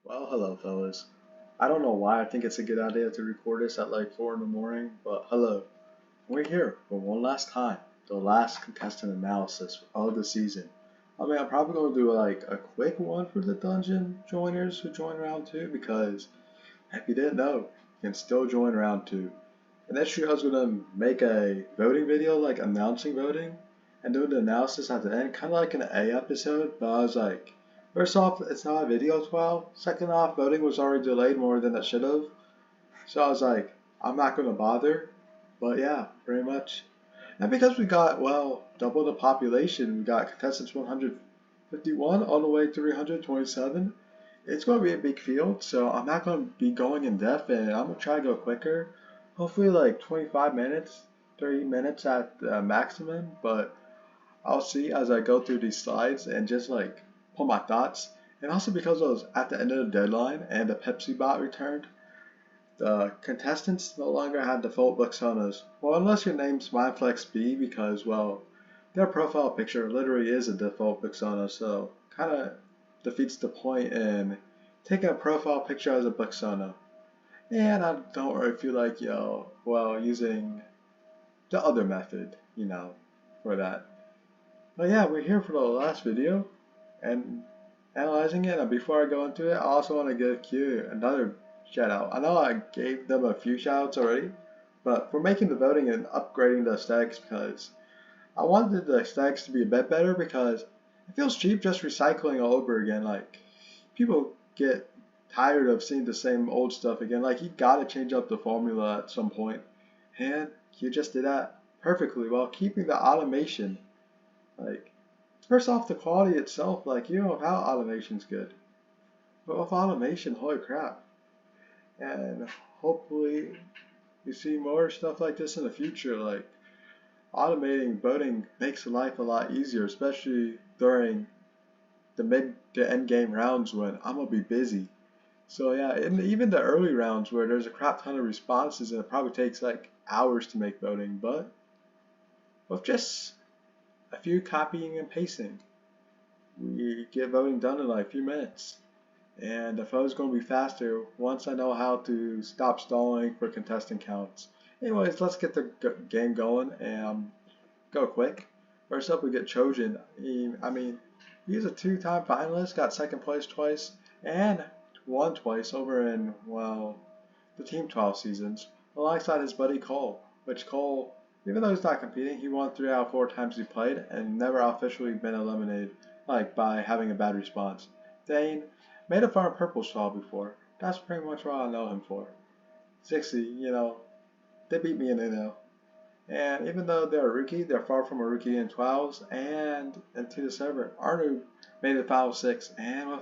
Well, hello, fellas. I don't know why I think it's a good idea to record this at like 4 in the morning, but hello. We're here for one last time, the last contestant analysis of the season. I'm probably going to do like a quick one for the dungeon joiners who join round 2 because if you didn't know, you can still join round 2. And next year I was going to make a voting video, like announcing voting, and doing the analysis at the end, kind of like an A episode, but I was like, first off, it's not a video 12. Second off, voting was already delayed more than it should have. So I was like, I'm not going to bother. But yeah, pretty much. And because we got, well, double the population, we got contestants 151 all the way to 327. It's going to be a big field, so I'm not going to be going in depth, and I'm going to try to go quicker. Hopefully like 25 minutes, 30 minutes at the maximum, but I'll see as I go through these slides and just like put my thoughts. And also because I was at the end of the deadline and the Pepsi bot returned, the contestants no longer had default personas. Well, unless your name's MindFlexB, because, well, their profile picture literally is a default persona, so kind of defeats the point in taking a profile picture as a persona. And I don't really feel like, using the other method, for that. But yeah, we're here for the last video and analyzing it. And before I go into it, I also want to give Q another shout out. I know I gave them a few shout outs already, but for making the voting and upgrading the aesthetics because I wanted the aesthetics to be a bit better because it feels cheap just recycling all over again. Like, people get tired of seeing the same old stuff again. Like, you gotta change up the formula at some point. And Q just did that perfectly while keeping the automation. Like, first off, the quality itself, like, how automation's good. But with automation, holy crap. And hopefully we see more stuff like this in the future. Like, automating voting makes life a lot easier, especially during the mid to end game rounds when I'm gonna be busy. So yeah, in even the early rounds where there's a crap ton of responses and it probably takes like hours to make voting, but with just a few copying and pasting, we get voting done in like a few minutes. And the flow's going to be faster once I know how to stop stalling for contestant counts. Anyways, let's get the game going and go quick. First up, we get Trojan. He's a two-time finalist, got second place twice, and won twice over in, well, the Team 12 seasons, alongside his buddy Cole, which Cole, even though he's not competing, he won 3 out of 4 times he played and never officially been eliminated, like by having a bad response. Dane made a farm purple shawl before. That's pretty much what I know him for. 60, they beat me in NL. And even though they're a rookie, they're far from a rookie in 12s and into the server. Arnu made the final 6, and with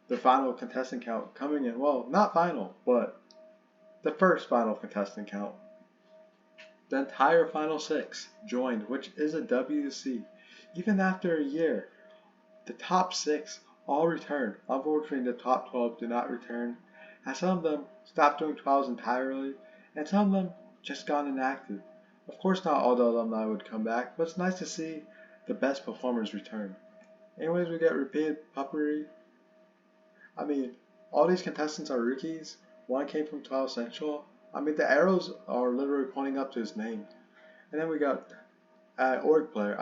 the final contestant count coming in, well, not final, but the first final contestant count. The entire final 6 joined, which is a W to see. Even after a year, the top 6 all returned. Unfortunately, the top 12 did not return, as some of them stopped doing 12s entirely, and some of them just got inactive. Of course, not all the alumni would come back, but it's nice to see the best performers return. Anyways, we get repeated puppery. All these contestants are rookies. One came from 12 Central. The arrows are literally pointing up to his name. And then we got org player.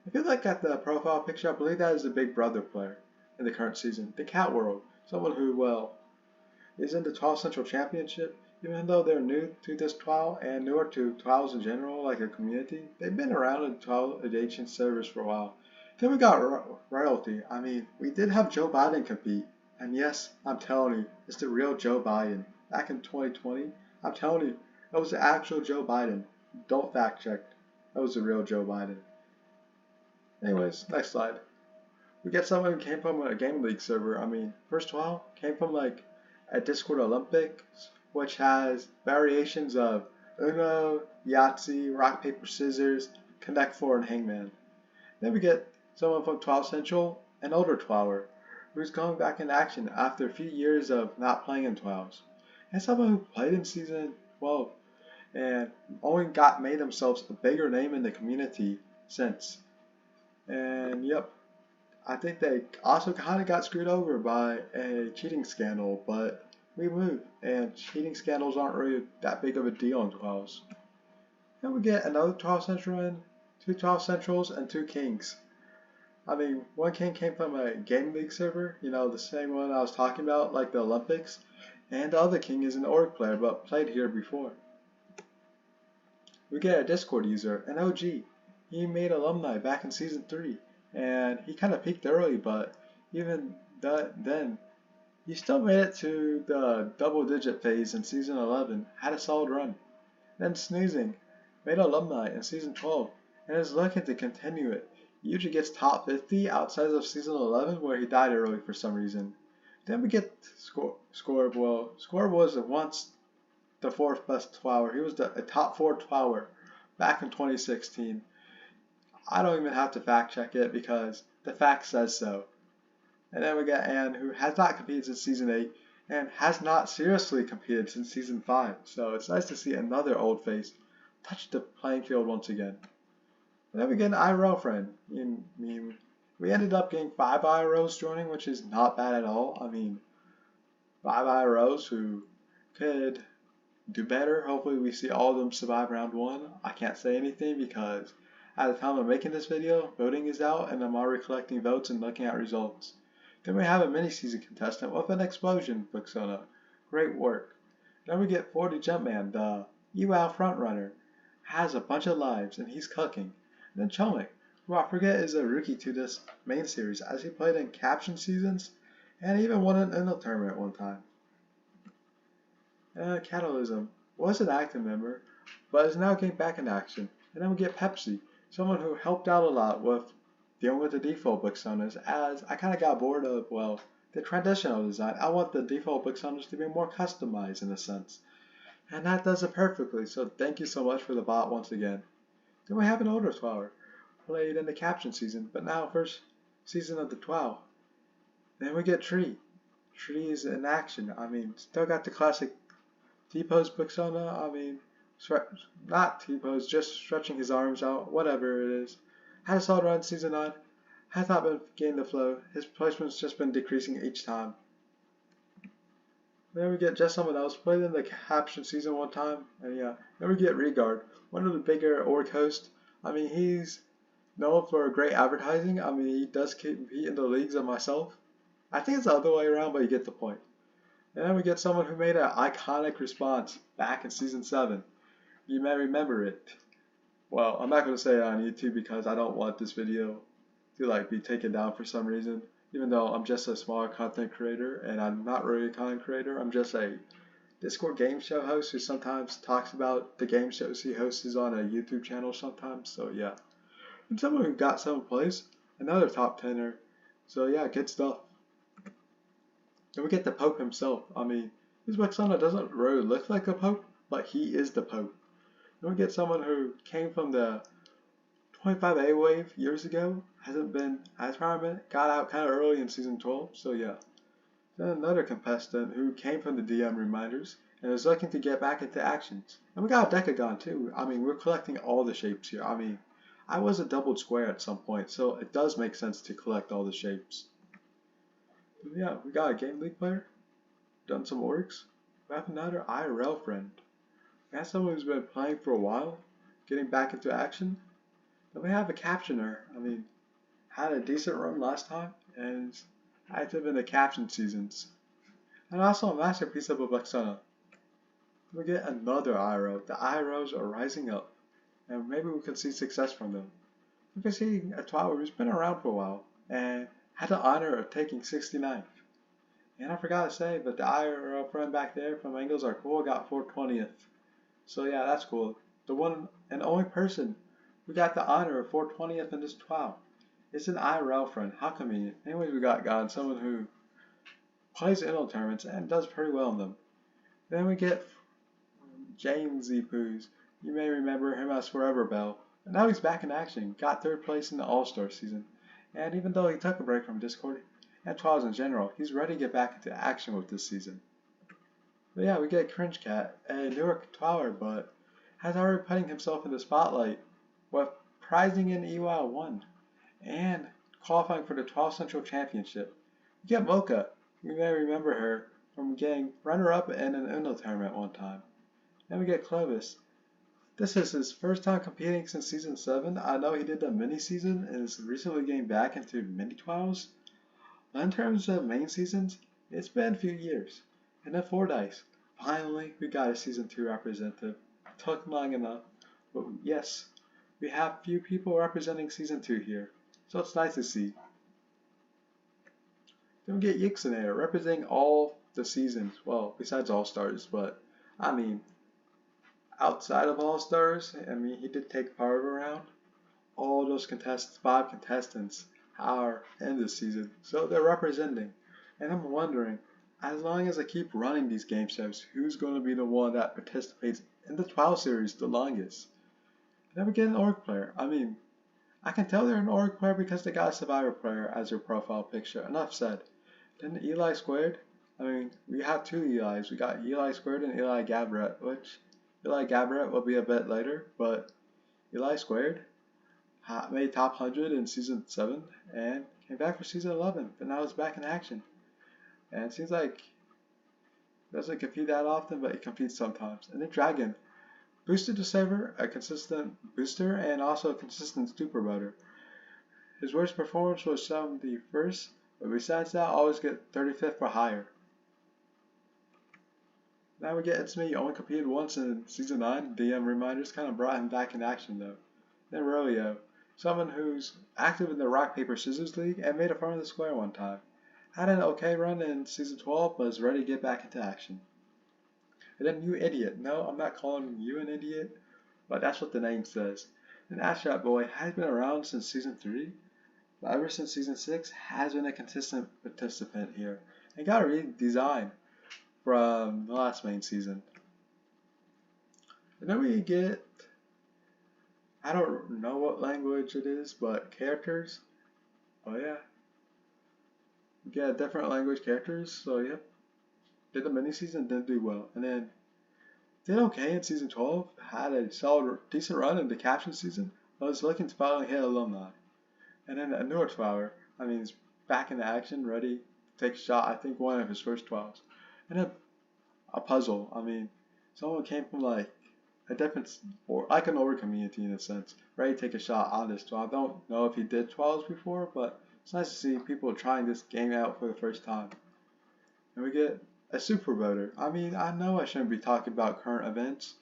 If you look at the profile picture, I believe that is the Big Brother player in the current season. The Cat World, someone who, well, is in the 12 Central Championship. Even though they're new to this 12 and newer to 12s in general, like a community, they've been around in 12 adjacent servers for a while. Then we got royalty. We did have Joe Biden compete. And yes, I'm telling you, it's the real Joe Biden. Back in 2020, I'm telling you, it was the actual Joe Biden. Don't fact check. That was the real Joe Biden. Anyways, next slide. We get someone who came from a Game League server. First 12 came from like a Discord Olympics, which has variations of Uno, Yahtzee, Rock, Paper, Scissors, Connect 4, and Hangman. Then we get someone from 12 Central, an older 12er, who's coming back in action after a few years of not playing in 12s. And someone who played in Season 12 and only made themselves a bigger name in the community since. And yep, I think they also kind of got screwed over by a cheating scandal, but we moved, and cheating scandals aren't really that big of a deal in 12s. Then we get another 12 Central in, two 12 Centrals, and two Kings. I mean, one king came from a Game League server, you know, the same one I was talking about, like the Olympics, and the other king is an org player, but played here before. We get a Discord user, an OG. He made alumni back in Season 3, and he kind of peaked early, but even then, he still made it to the double-digit phase in Season 11, had a solid run. Then Snoozing made alumni in Season 12, and is looking to continue it. He usually gets top 50 outside of Season 11 where he died early for some reason. Then we get Scorable. Scorable was once the 4th best TWOWer. He was a top 4 TWOWer back in 2016. I don't even have to fact check it because the fact says so. And then we get Anne, who has not competed since Season 8 and has not seriously competed since Season 5. So it's nice to see another old face touch the playing field once again. And then we get an IRL friend. I mean, we ended up getting 5 IRLs joining, which is not bad at all. I mean, 5 IRLs who could do better. Hopefully we see all of them survive round 1. I can't say anything because at the time of making this video, voting is out and I'm already collecting votes and looking at results. Then we have a mini-season contestant with an explosion, Buxona. Great work. Then we get 40 Jumpman, the TWOW frontrunner. Has a bunch of lives and he's cooking. And then Chomic, who I forget is a rookie to this main series, as he played in caption seasons and even won an Intel tournament one time. Catalysm was an active member, but is now getting back in action. And then we get Pepsi, someone who helped out a lot with dealing with the default Buxonas, as I kind of got bored of, well, the traditional design. I want the default Buxonas to be more customized in a sense. And that does it perfectly, so thank you so much for the bot once again. Then we have an older TWOWer, played in the caption season, but now first season of the TWOW. Then we get Tree. Tree is in action. I mean, still got the classic T-pose Buxona. I mean, not T-pose, just stretching his arms out, whatever it is. Had a solid run season 9. Has not been gaining the flow. His placement's just been decreasing each time. Then we get just someone else, played in the caption season one time, and yeah. Then we get Regard, one of the bigger org hosts. I mean, he's known for great advertising. I mean, he does compete in the leagues of myself. I think it's the other way around, but you get the point. And then we get someone who made an iconic response back in season 7. You may remember it. Well, I'm not going to say it on YouTube because I don't want this video to be taken down for some reason. Even though I'm just a small content creator, and I'm not really a content creator, I'm just a Discord game show host who sometimes talks about the game shows he hosts on a YouTube channel sometimes, so yeah. And someone who got 7th place, another top 10er, so yeah, good stuff. Then we get the Pope himself. I mean, his Buxona doesn't really look like a Pope, but he is the Pope. Then we get someone who came from the 25A wave years ago, hasn't been as prominent, got out kind of early in season 12, so yeah. Then another contestant who came from the DM reminders and is looking to get back into actions. And we got a Decagon too. I mean, we're collecting all the shapes here. I mean, I was a doubled square at some point, so it does make sense to collect all the shapes. And yeah, we got a Game League player, done some orgs. We have another IRL friend. We have someone who's been playing for a while, getting back into action. Then we have a captioner. I mean, had a decent run last time and is active in the caption seasons. And also a masterpiece of a Buxona. We get another IRL. The IRLs are rising up, and maybe we could see success from them. We can see a TWOWer who's been around for a while and had the honor of taking 69th. And I forgot to say, but the IRL friend back there from Angles Are Cool got 420th. So yeah, that's cool. The one and only person who got the honor of 420th in this TWOW. It's an IRL friend. How convenient. Anyways, we got someone who plays Intel tournaments and does pretty well in them. Then we get James Poos. You may remember him as Forever Bell. And now he's back in action. Got 3rd place in the All-Star season. And even though he took a break from Discord and TWOWs in general, he's ready to get back into action with this season. But yeah, we get Cringe Cat, a newer TWOWer, but has already putting himself in the spotlight with prizing in EWOW 1 and qualifying for the 12 Central Championship. We get Mocha. You may remember her from getting runner-up in an Uno tournament one time. Then we get Clovis. This is his first time competing since Season 7. I know he did the mini-season and is recently getting back into mini-TWOWs. But in terms of main seasons, it's been a few years. And then 4 Dice. Finally, we got a Season 2 representative. It took long enough, but yes, we have few people representing Season 2 here, so it's nice to see. Then we get Yixinator representing all the seasons, well, besides All-Stars, but I mean, outside of All-Stars, I mean, he did take part around. All those contestants, 5 contestants, are in this season, so they're representing. And I'm wondering, as long as I keep running these game shows, who's going to be the one that participates in the TWOW series the longest? Then we get an org player. I mean, I can tell they're an org player because they got a survivor player as their profile picture. Enough said. Then Eli Squared. I mean, we have 2 Elis. We got Eli Squared and Eli Gabret, which Eli Gabret will be a bit later, but Eli Squared made top 100 in Season 7 and came back for Season 11, but now he's back in action. And it seems like he doesn't compete that often, but he competes sometimes. And then Dragon boosted the server, a consistent booster, and also a consistent super voter. His worst performance was 71st, but besides that, always get 35th or higher. Now we get It's Me, only competed once in Season 9. DM reminders kind of brought him back in action though. Then Rolio, someone who's active in the Rock Paper Scissors League and made a front of the square one time. Had an okay run in Season 12, but is ready to get back into action. And then You Idiot. No, I'm not calling you an idiot, but that's what the name says. And Ashrat Boy has been around since Season 3, but ever since Season 6 has been a consistent participant here. And got a redesign from the last main season. And then we get, I don't know what language it is, but characters. Oh yeah. We get different language characters, so yep. Did the mini season, didn't do well. And then did okay in Season 12, had a solid, decent run in the caption season, but was looking to finally hit alumni. And then a newer TWOWer, I mean, he's back in action, ready to take a shot, I think one of his first 12s. And then a puzzle, I mean, someone came from like a different, or like an older community in a sense, ready to take a shot on this 12. I don't know if he did 12s before, but it's nice to see people trying this game out for the first time. And we get a super voter. I mean, I know I shouldn't be talking about current events,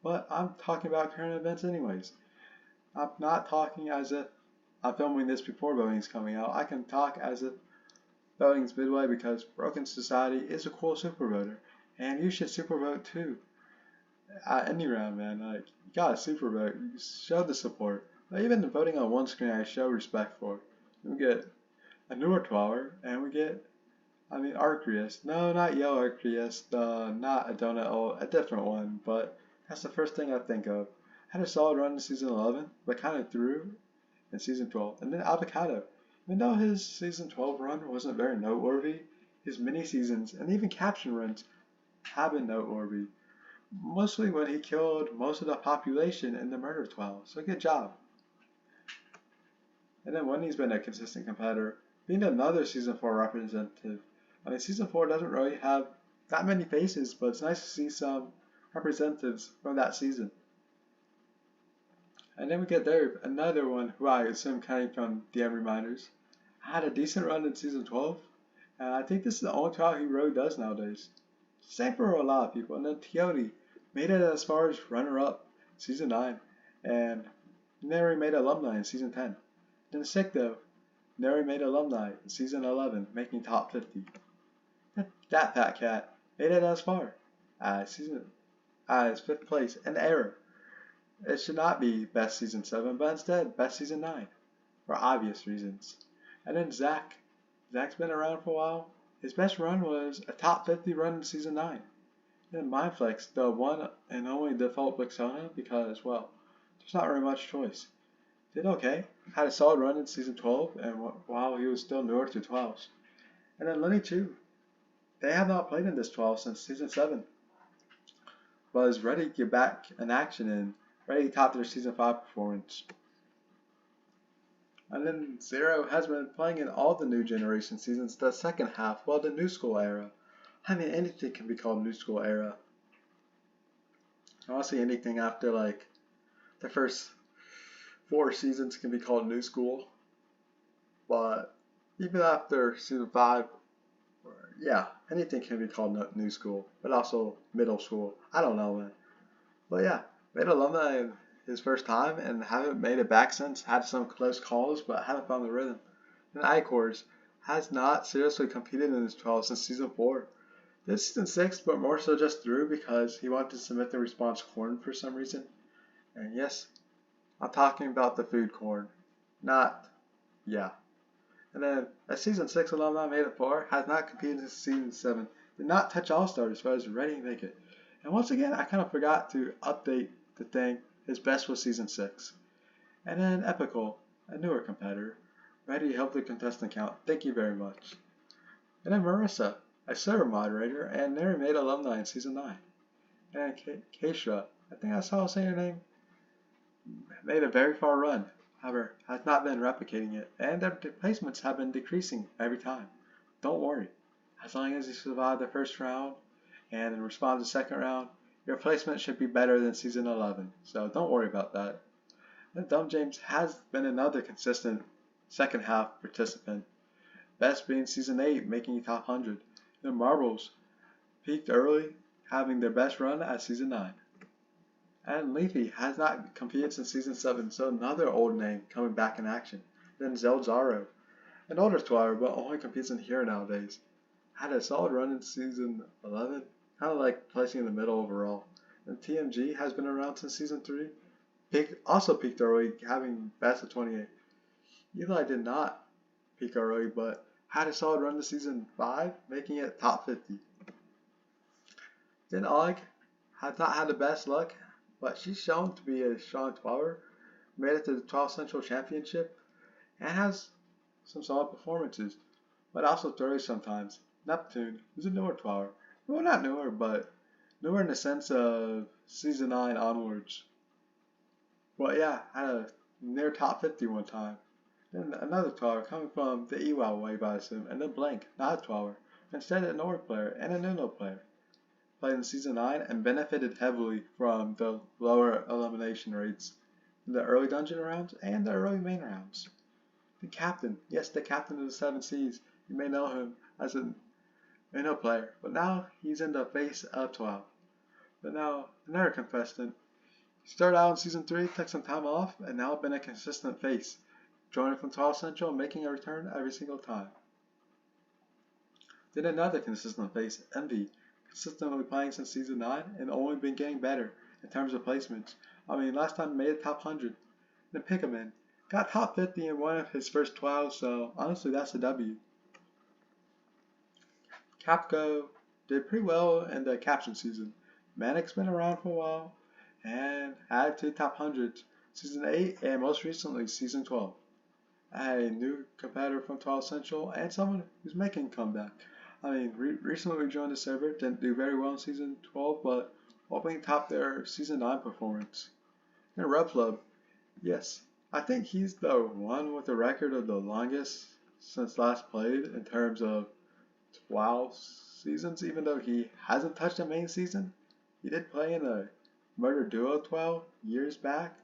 but I'm talking about current events anyways. I'm not talking as if I'm filming this before voting's coming out. I can talk as if voting's midway because Broken Society is a cool super voter. And you should super vote too. At any round, man. Like, you gotta super vote. You show the support. But even the voting on one screen, I show respect for. We get a newer TWOWer, and we get, I mean, Arcrius. No, not Yo Arcrius. Not a donut, a different one. But that's the first thing I think of. Had a solid run in Season 11, but kind of threw in Season 12. And then Avocado. Even though his Season 12 run wasn't very noteworthy, his mini seasons and even caption runs have been noteworthy. Mostly when he killed most of the population in the murder 12, so good job. And then Wendy's been a consistent competitor, being another Season 4 representative. I mean, Season 4 doesn't really have that many faces, but it's nice to see some representatives from that season. And then we get there, another one who I assume came from DM reminders. Had a decent run in Season 12, and I think this is the only trial he really does nowadays. Same for a lot of people. And then TWOW made it as far as runner-up Season 9, and Neri made alumni in Season 10. Then Sikdo, Neri made alumni in Season 11, making top 50. That fat cat made it as far as 5th place, an error. It should not be best Season 7, but instead best Season 9, for obvious reasons. And then Zach. Zach's been around for a while. His best run was a top 50 run in Season 9. Then Mindflex, the one and only default Blixona, because, well, there's not very much choice. Did okay. Had a solid run in Season 12, and while he was still newer to 12s. And then Lenny Chu. They have not played in this 12 since Season 7, but is ready to get back in action and ready to top their Season 5 performance. And then Zero has been playing in all the new generation seasons the second half, while the new school era. I mean, anything can be called new school era. Honestly, anything after like the first 4 seasons can be called new school. But even after season 5, yeah, anything can be called new school, but also middle school. I don't know, man. But yeah, made alumni in his first time and haven't made it back since. Had some close calls, but haven't found the rhythm. And Icors has not seriously competed in his 12 since season 4. This season 6, but more so just through because he wanted to submit the response corn for some reason. And yes, I'm talking about the food corn, not, yeah. And then a season 6 alumni made it far, has not competed since season 7, did not touch All-Stars, but is ready to make it. And once again, I kind of forgot to update the thing. His best was season 6. And then Epical, a newer competitor, ready to help the contestant count. Thank you very much. And then Marissa, a server moderator and nearly made alumni in season 9. And then Keisha, I think that's how I say her name, made a very far run. However, has not been replicating it, and their placements have been decreasing every time. Don't worry. As long as you survive the first round and respond to the second round, your placement should be better than season 11. So don't worry about that. And Dumb James has been another consistent second half participant. Best being season 8, making a top 100. The Marbles peaked early, having their best run at season 9. And Leafy has not competed since season 7, so another old name coming back in action. Then Zelzaro, an older TWOWer but only competes in here nowadays. Had a solid run in season 11, kind of like placing in the middle overall. And TMG has been around since season 3, also peaked early, having best of 28. Eli did not peak early, but had a solid run to season 5, making it top 50. Then Og has not had the best luck, but she's shown to be a strong TWOWer, made it to the 12 Central Championship, and has some solid performances, but also throws sometimes. Neptune is a newer TWOWer. Well, not newer, but newer in the sense of season 9 onwards. But yeah, had a near top 50 one time. Then another TWOWer coming from the EWOW wave, I assume, and then Blank, not a TWOWer, instead a Nord player and a Nuno player. Played in season 9 and benefited heavily from the lower elimination rates in the early dungeon rounds and the early main rounds. The captain, yes, the captain of the 7 Seas, you may know him as a Nuno player, but now he's in the face of TWOW. But now, another contestant. He started out in season 3, took some time off, and now been a consistent face, joining from 12 Central and making a return every single time. Then another consistent face, Envy, consistently playing since season 9 and only been getting better in terms of placements. I mean, last time made it top 100. Then Pickaman got top 50 in one of his first 12, so honestly that's a W. Capco did pretty well in the caption season. Manic's been around for a while and had 2 top 100s, season 8 and most recently season 12. I had a new competitor from 12 Central and someone who's making a comeback. I mean, recently joined the server, didn't do very well in season 12, but hoping to top their season 9 performance. And Replubb, yes, I think he's the one with the record of the longest since last played in terms of 12 seasons, even though he hasn't touched a main season. He did play in a Murder Duo 12 years back,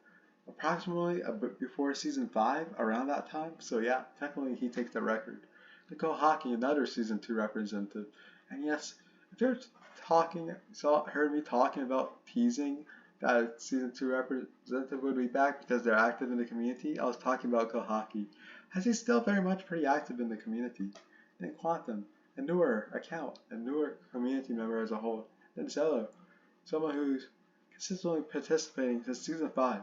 approximately a bit before season 5, around that time, so yeah, technically he takes the record. Nicole Hockey, another season 2 representative. And yes, if you're heard me talking about teasing that a season 2 representative would be back because they're active in the community, I was talking about Kohaki, as he's still very much pretty active in the community. Then Quantum, a newer account, a newer community member as a whole. Then Zello, someone who's consistently participating since season 5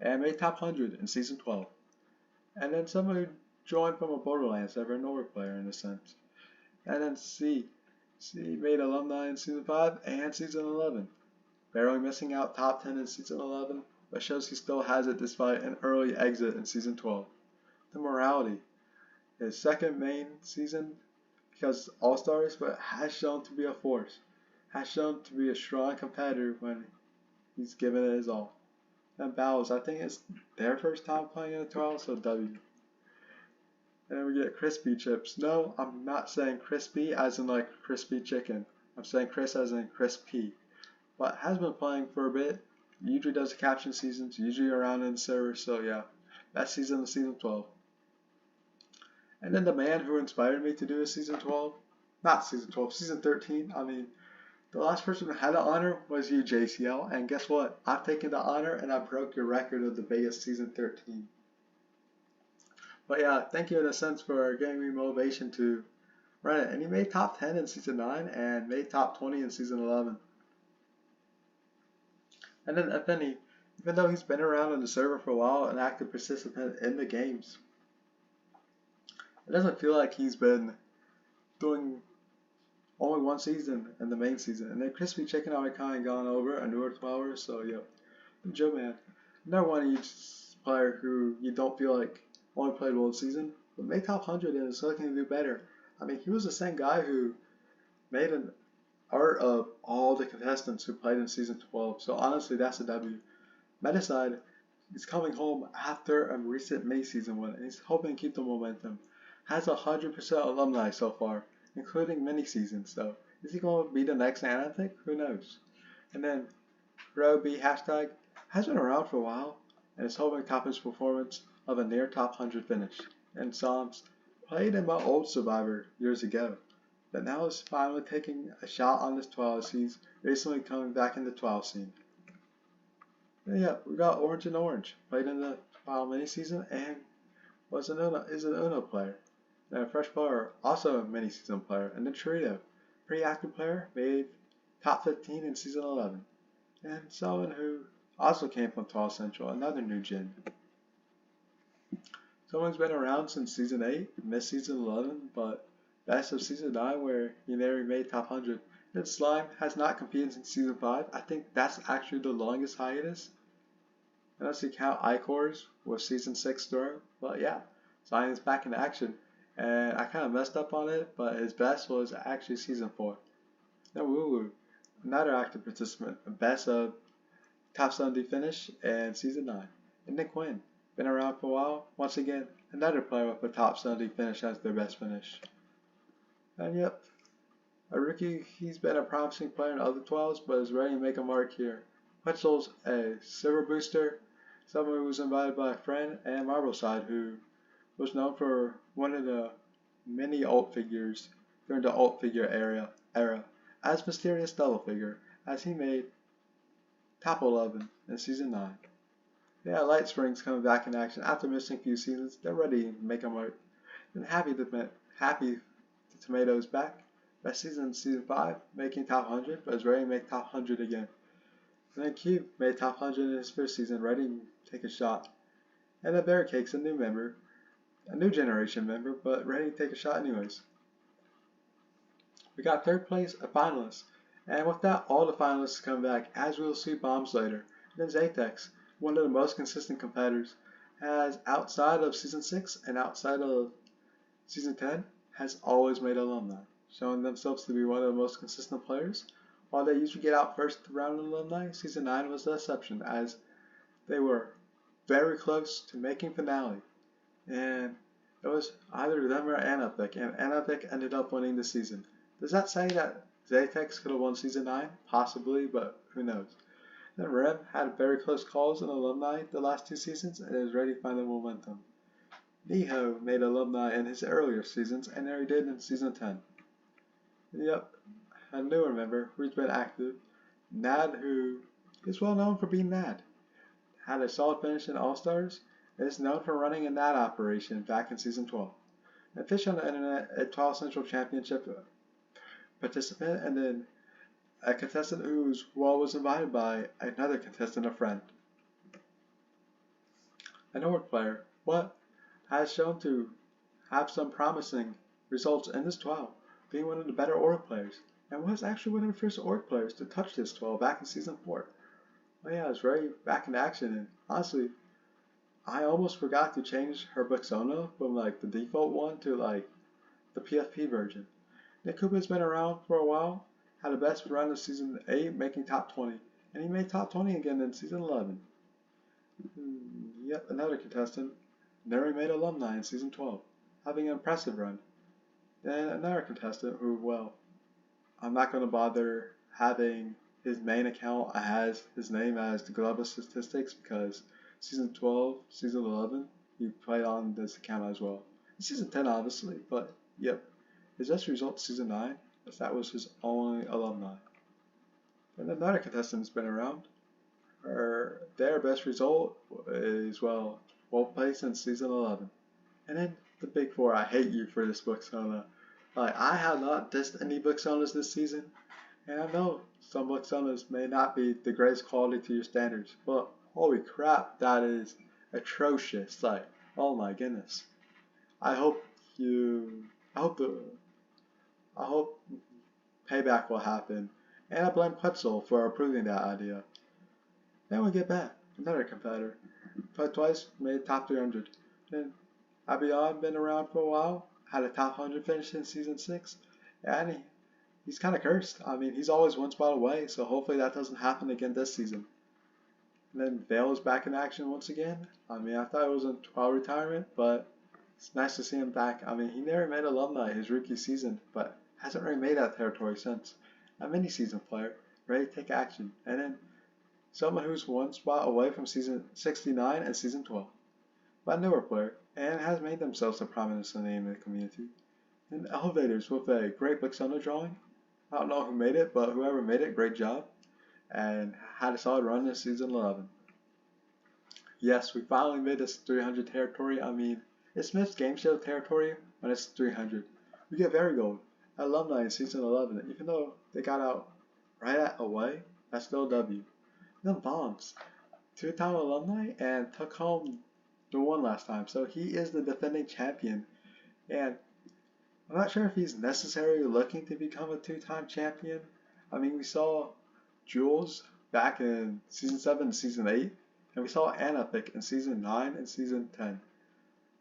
and made top 100 in season 12. And then someone who joined from a Borderlands server, a Nord player in a sense. And then C made alumni in season 5 and season 11. Barely missing out top 10 in season 11, but shows he still has it despite an early exit in season 12. The Morality, his second main season because All-Stars, but has shown to be a force. Has shown to be a strong competitor when he's given it his all. and Bowles. I think it's their first time playing in the 12, so W. And then we get crispy chips. No, I'm not saying crispy as in like crispy chicken. I'm saying Chris as in crispy. But has been playing for a bit. Usually does the caption seasons, usually around in the server, so yeah. Best season of season 12. And then the man who inspired me to do a season 12, not season 12, season 13. I mean, the last person who had the honor was you, JCL. And guess what? I've taken the honor and I broke your record of the biggest season 13. But yeah, thank you in a sense for giving me motivation to run it. And he made top 10 in season 9 and made top 20 in season 11. And then Anthony, even though he's been around on the server for a while, an active participant in the games, it doesn't feel like he's been doing only one season in the main season. And then Crispy Chicken already kind of gone over a newer 12er, so yeah. Joe Man, another one of each player who you don't feel like only played one season, but made top 100 and is looking to do better. I mean, he was the same guy who made an art of all the contestants who played in season 12, so honestly, that's a W. Metaside is coming home after a recent May season win, and he's hoping to keep the momentum. Has 100% alumni so far, including mini seasons, so is he going to be the next Analytic? Who knows? And then RoB hashtag has been around for a while, and is hoping to top his performance of a near top 100 finish. And Psalms played in my old Survivor years ago, but now is finally taking a shot on this 12 as he's recently coming back in the 12 scene. And yeah, we got Orange and Orange, played in the 12 mini season and is an Uno player. And a fresh player, also a mini season player, and then Torito, pretty active player, made top 15 in season 11. And someone who also came from 12 Central, another new gen. Someone's been around since season 8, missed season 11, but best of season 9 where he never made top 100. Then Slime has not competed since season 5. I think that's actually the longest hiatus. Unless you count Icors with season 6 throw. But yeah, Slime is back in action. And I kind of messed up on it, but his best was actually season 4. Then Woo Woo, another active participant, best of top 70 finish in season 9. And Nick Quinn, been around for a while. Once again, another player with a top 70 finish as their best finish. And yep, a rookie, he's been a promising player in other 12s, but is ready to make a mark here. Wetzel's a silver booster, someone who was invited by a friend, and Marbleside, who was known for one of the many alt figures during the alt figure era as Mysterious Double Figure, as he made top 11 in season 9. Yeah, Light Spring's coming back in action after missing a few seasons. They're ready to make a mark. And Happy the Tomato's back. Best season in season 5, making top 100, but is ready to make top 100 again. And then Cube made top 100 in his first season, ready to take a shot. And then Bear Cake's a new member, a new generation member, but ready to take a shot anyways. We got third place, a finalist. And with that, all the finalists come back, as we will see bombs later. And then Zatex, one of the most consistent competitors, has outside of season 6 and outside of season 10, has always made alumni, showing themselves to be one of the most consistent players. While they usually get out first round in alumni, season 9 was the exception, as they were very close to making finale. And it was either them or Anaphic, and Anaphic ended up winning the season. Does that say that Zatex could have won season 9? Possibly, but who knows. Then Rem had very close calls in alumni the last 2 seasons and is ready to find the momentum. Niho made alumni in his earlier seasons, and there he did in season 10. Yep, a newer member who's been active, Nad, who is well known for being Nad. Had a solid finish in All-Stars, and is known for running a Nad operation back in season 12. And Fish on the Internet, a 12 Central Championship participant, and then a contestant whose wall was invited by another contestant, a friend. An org player, what has shown to have some promising results in this 12, being one of the better org players, and was actually one of the first org players to touch this 12 back in season 4. Oh yeah, it's very back in action, and honestly, I almost forgot to change her Buxona from like the default one to like the PFP version. Nick Cooper's been around for a while, had the best run of season 8, making top 20, and he made top 20 again in season 11. Yet another contestant, never made alumni in season 12, having an impressive run. Then another contestant who, well, I'm not going to bother having his main account has his name as the Global Statistics because season 12, season 11, he played on this account as well. Season 10, obviously, but yep, his best result season 9, as that was his only alumni. And another contestant has been around. Their best result is, well, 12th place in season 11. And then the big four, I hate you for this Buxona. Like, I have not dissed any Buxonas this season, and I know some Buxonas may not be the greatest quality to your standards, but holy crap, that is atrocious. Like, oh my goodness. I hope you, I hope the, I hope payback will happen, and I blame Quetzal for approving that idea. Then we get back, another competitor. Played twice, made top 300. Then Abiyan been around for a while, had a top 100 finish in season 6, and he's kind of cursed. I mean, he's always one spot away, so hopefully that doesn't happen again this season. And then Vale is back in action once again. I mean, I thought it was a 12 retirement, but it's nice to see him back. I mean, he never made alumni his rookie season, but hasn't really made that territory since. A mini-season player, ready to take action. And then someone who's one spot away from season 69 and season 12. But a newer player, and has made themselves a prominent name in the community. And Elevators with a great Buxona drawing. I don't know who made it, but whoever made it, great job. And had a solid run in season 11. Yes, we finally made this 300 territory. I mean, it's Smith's Game Show territory when it's 300. We get Varigold, alumni in season 11, even though they got out right at away, that's still a W. Then Bombs, two-time alumni and took home the one last time, so he is the defending champion. And I'm not sure if he's necessarily looking to become a two-time champion. I mean, we saw Jules back in season 7 and season 8, and we saw Anna pick in season 9 and season 10.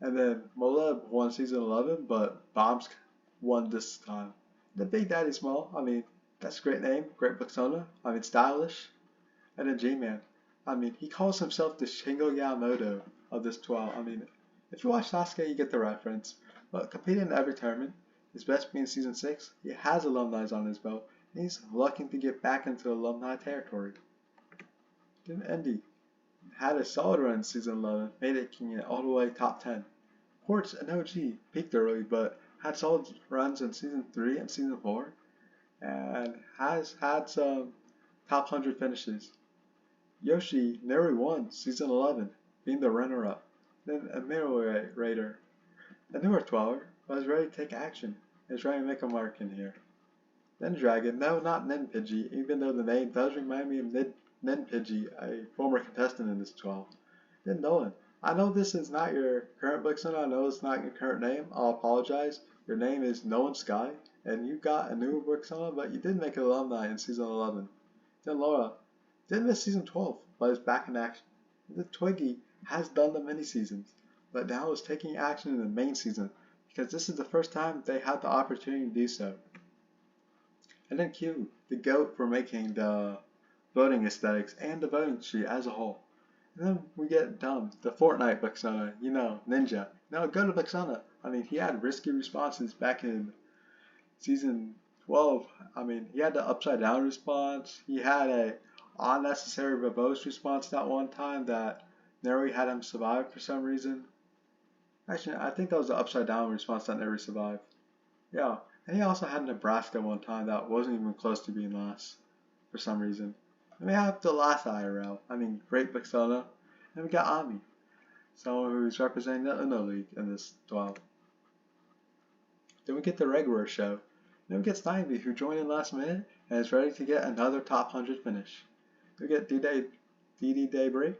And then Moleb won season 11, but Bombs won this time. The Big Daddy Small, I mean, that's a great name, great Buxona, I mean, stylish. And then G-Man, I mean, he calls himself the Shingo Yamamoto of this TWOW. I mean, if you watch Sasuke, you get the reference. But competing in every tournament, his best being season 6, he has alumni on his belt, and he's looking to get back into alumni territory. Then Endy had a solid run in season 11, made it all the way top 10. Quartz and OG peaked early, but had solid runs in season 3 and season 4, and has had some top 100 finishes. Yoshi nearly won season 11, being the runner-up. Then a Mirror Raider, a newer Twower, was ready to take action and is ready to make a mark in here. Then Dragon, no, not Ninpidgey, even though the name does remind me of Ninpidgey, a former contestant in this 12. Then Nolan, I know this is not your current Buxona, I know it's not your current name, I'll apologize. Your name is Nolan Sky, and you got a new Buxona, but you did make an alumni in season 11. Then Laura, didn't miss season 12, but is back in action. The Twiggy has done the mini seasons, but now is taking action in the main season because this is the first time they had the opportunity to do so. And then Q, the GOAT for making the voting aesthetics and the voting tree as a whole. And then we get Dumb, the Fortnite Buxona, you know, Ninja. No, go to Buxona. I mean, he had risky responses back in season 12. I mean, he had the upside down response. He had a unnecessary verbose response that one time that Neri had him survive for some reason. Actually, I think that was the upside down response that Neri survived. Yeah, and he also had Nebraska one time that wasn't even close to being last for some reason. And we have the last IRL. I mean, great Buxona. And we got Ami, someone who's representing the Uno League in this 12. Then we get the regular show. Then we get Snivy, who joined in last minute and is ready to get another top 100 finish. We get DD Daybreak.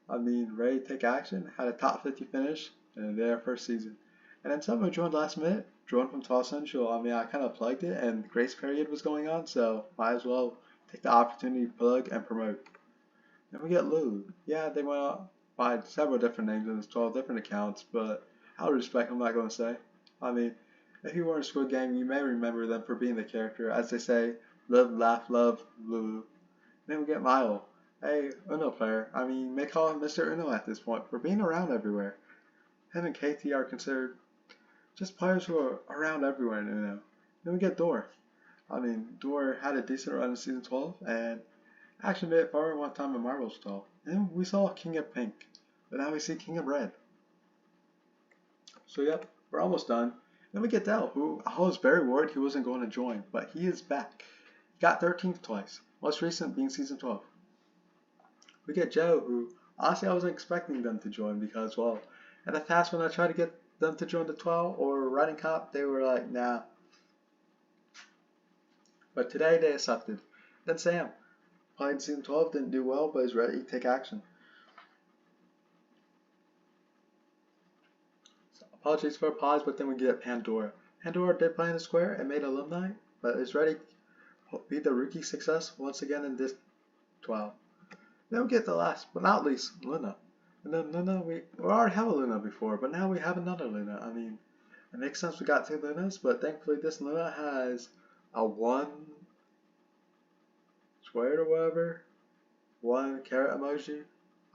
I mean, ready to take action. Had a top 50 finish in their first season. And then someone who joined last minute, joined from 12 Central. I mean, I kind of plugged it and grace period was going on, so might as well take the opportunity to plug and promote. Then we get Lou. Yeah, they went out by several different names in this 12 different accounts, but out of respect, I'm not going to say. I mean, if you were in Squid Game, you may remember them for being the character. As they say, live, laugh, love, Lulu. Then we get Milo, a Uno player. I mean, may call him Mr. Uno at this point for being around everywhere. Him and KT are considered just players who are around everywhere in Uno. Then we get Door. I mean, Door had a decent run in Season 12 and actually made it far one time in Marvel's 12. And we saw King of Pink, but now we see King of Red. So yep, we're almost done. Then we get Dell, who I was very worried he wasn't going to join, but he is back. He got 13th twice, most recent being Season 12. We get Joe, who honestly I wasn't expecting them to join because, well, in the past when I tried to get them to join the TWOW or Riding Cop, they were like, nah. But today they accepted. Then Sam, played Season 12, didn't do well, but is ready to take action. So, apologies for a pause, but then we get Pandora. Pandora did play in the square and made alumni, but is ready to be the rookie success once again in this TWOW. Then we get the last, but not least, Luna. And then Luna, we already have a Luna before, but now we have another Luna. I mean, it makes sense we got two Lunas, but thankfully this Luna has a 1 squared or whatever, 1 carrot emoji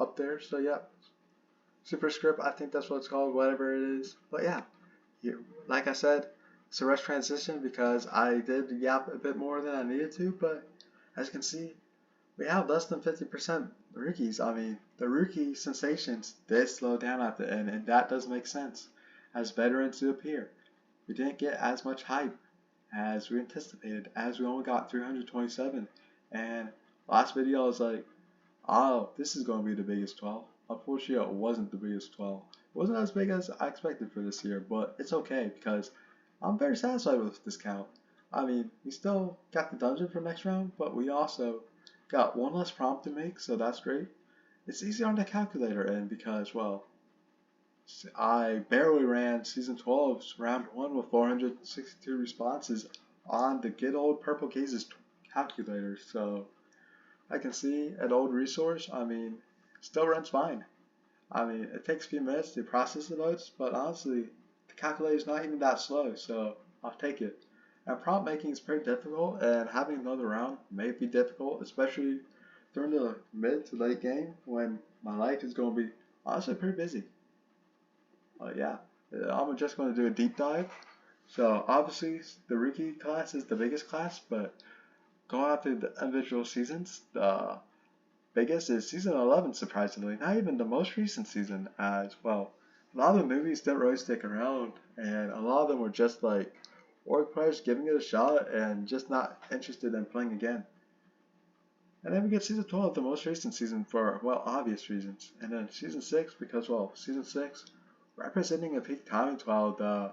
up there. So yeah, superscript, I think that's what it's called, whatever it is. But yeah, like I said, it's a rush transition because I did yap a bit more than I needed to, but as you can see, we have less than 50% rookies. I mean, the rookie sensations did slow down at the end, and that does make sense. As veterans do appear, we didn't get as much hype as we anticipated, as we only got 327. And last video I was like, oh, this is going to be the biggest 12. Unfortunately, it wasn't the biggest 12. It wasn't as big as I expected for this year, but it's okay because I'm very satisfied with this count. I mean, we still got the dungeon for next round, but we also got one less prompt to make, so that's great. It's easier on the calculator end because, well, I barely ran Season 12's Round 1 with 462 responses on the good old Purple Cases calculator, so I can see an old resource, I mean, still runs fine. I mean, it takes a few minutes to process the votes, but honestly, the calculator is not even that slow, so I'll take it. And prompt making is pretty difficult, and having another round may be difficult, especially during the mid to late game when my life is going to be honestly pretty busy. Yeah, I'm just going to do a deep dive. So obviously the rookie class is the biggest class, but going out through the individual seasons, the biggest is Season 11, surprisingly. Not even the most recent season as well. A lot of the movies didn't really stick around, and a lot of them were just like org players giving it a shot and just not interested in playing again. And then we get Season 12, the most recent season for, well, obvious reasons. And then Season 6, because, well, Season 6, representing a peak time in TWOW,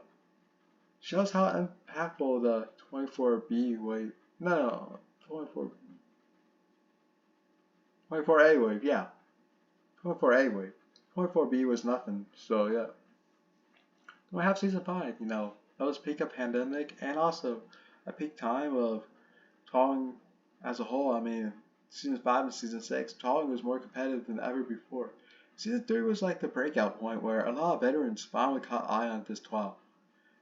shows how impactful the 24B wave, no, 24A wave, yeah. 24A wave. 24B was nothing, so yeah. We have Season 5, you know, that was peak of pandemic and also a peak time of TWOWing as a whole. I mean, Season 5 and Season 6, TWOWing was more competitive than ever before. Season 3 was like the breakout point where a lot of veterans finally caught eye on this TWOW.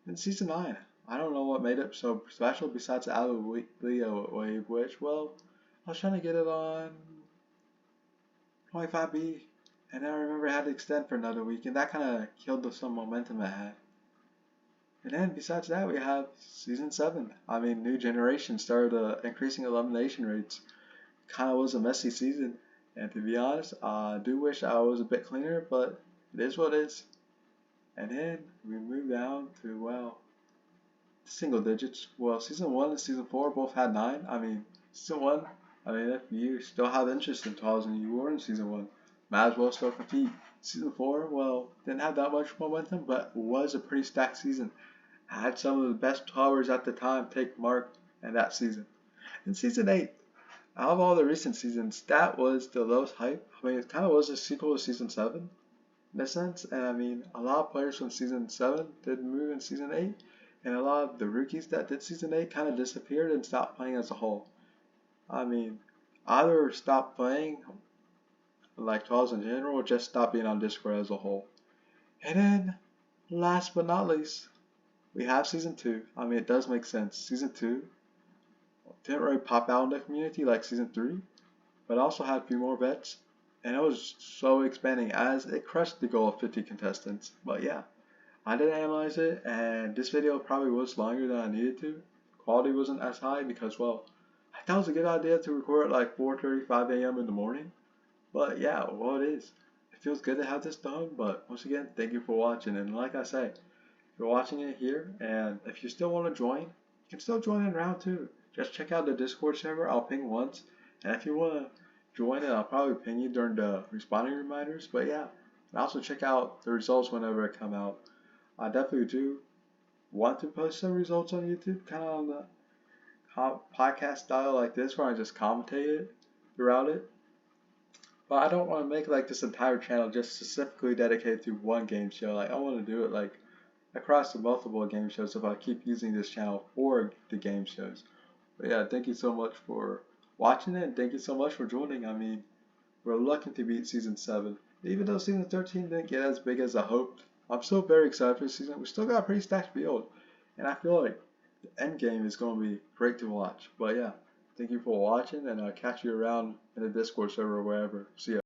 In Season 9, I don't know what made it so special besides the Leo wave, which, well, I was trying to get it on 25B, and then I remember I had to extend for another week, and that kind of killed some momentum I had. And then besides that, we have Season 7. I mean, New Generation started increasing elimination rates. Kind of was a messy season, and to be honest, I do wish I was a bit cleaner, but it is what it is. And then we move down to, well, single digits. Well, Season 1 and Season 4 both had 9. I mean, Season 1, I mean, if you still have interest in TWOWs and you were in Season 1, might as well still compete. Season 4, well, didn't have that much momentum, but was a pretty stacked season. I had some of the best TWOWers at the time take mark in that season. In Season 8, out of all the recent seasons, that was the lowest hype. I mean, it kind of was a sequel to Season 7 in a sense, and I mean, a lot of players from Season 7 did move in Season 8, and a lot of the rookies that did Season 8 kind of disappeared and stopped playing as a whole. I mean, either stopped playing, like TWOWs in general, or just stopped being on Discord as a whole. And then, last but not least, we have Season 2. I mean, it does make sense. Season 2 didn't really pop out in the community like Season 3, but I also had a few more bets, and it was so expanding as it crushed the goal of 50 contestants. But yeah, I did analyze it, and this video probably was longer than I needed to. Quality wasn't as high because, well, I thought it was a good idea to record at like 4:35 a.m. in the morning. But yeah, well, it is. It feels good to have this done, but once again, thank you for watching. And like I say, if you're watching it here, and if you still want to join, you can still join in round 2. Just check out the Discord server. I'll ping once. And if you want to join it, I'll probably ping you during the responding reminders. But yeah, and also check out the results whenever it come out. I definitely do want to post some results on YouTube, kind of on the podcast style like this, where I just commentate it throughout it. But I don't want to make like this entire channel just specifically dedicated to one game show. Like I want to do it like across the multiple game shows if I keep using this channel for the game shows. But yeah, thank you so much for watching it, and thank you so much for joining. I mean, we're lucky to beat season 7. Even though season 13 didn't get as big as I hoped, I'm still very excited for the season. We still got a pretty stacked field, and I feel like the end game is going to be great to watch. But yeah, thank you for watching, and I'll catch you around in the Discord server or wherever. See ya.